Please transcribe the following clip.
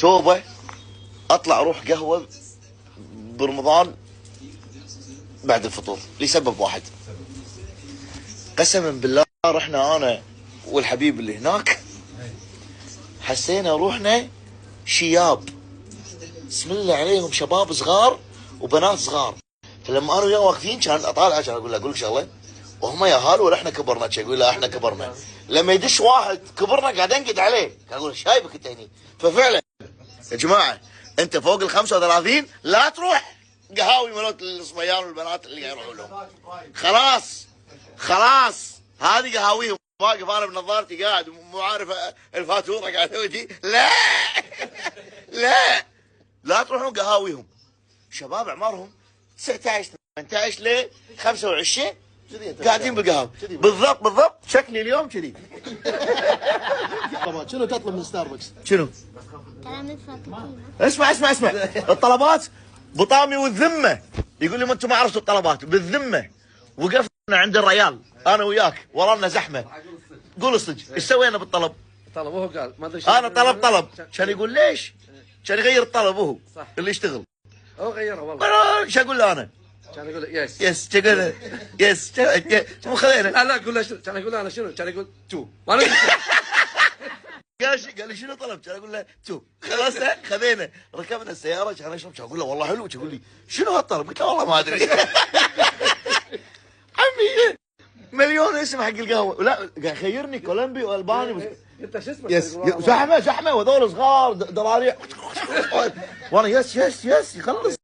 توبه اطلع اروح قهوه برمضان بعد الفطور لسبب واحد. قسما بالله رحنا انا والحبيب اللي هناك، حسينا روحنا شياب، بسم الله عليهم، شباب صغار وبنات صغار. فلما انا وياه واقفين كان اطالع عشان اقول لك شغله، وهم يا هال ولا احنا كبرنا؟ اقول لا احنا كبرنا. لما يدش واحد كبرنا قاعد انقد عليه، كان اقول شايبك انت هني. ففعلا يا جماعه انت فوق ال 35 لا تروح قهاوي ملوت الصبيان والبنات اللي يروحوا لهم. خلاص هذه قهاويهم. واقف انا بنظارتي قاعد مو عارف الفاتوره قاعد وجهي. لا تروحون قهاويهم. شباب اعمارهم 19 18 ل 25 قاعدين بالقهاوي. بالضبط شكلي اليوم كذي. شنو تطلب من ستاربكس؟ شنو؟ كلام الفاتحين. اسمع الطلبات بطامي والذمه. يقول لي ما انتم ما عرفتوا الطلبات بالذمه. وقفنا عند الريال انا وياك، ورانا زحمه. قول الصدق ايش سوينا بالطلب؟ طلب وهو قال ما ادري. انا طلب كان يقول ليش؟ كان يغير الطلب وهو صح. اللي يشتغل. هو غيره والله. ايش اقول له انا؟ كان يقول يس يس تقول يس مو خذينا. لا قول له شنو؟ كان يقول انا شنو؟ كان يقول تو. وانا قال لي شنو طلب؟ كان اقول له تو. خلاص خذينا ركبنا السياره كان اشرب. كان اقول له والله حلو. يقول لي شنو هالطلب؟ قلت له والله ما ادري. عمي مليون اسم حق القهوه. لا قاعد خيرني كولومبي والباني. انت شو اسمك؟ يس زحمه وهذول صغار ضراريع. وانا يس يخلص.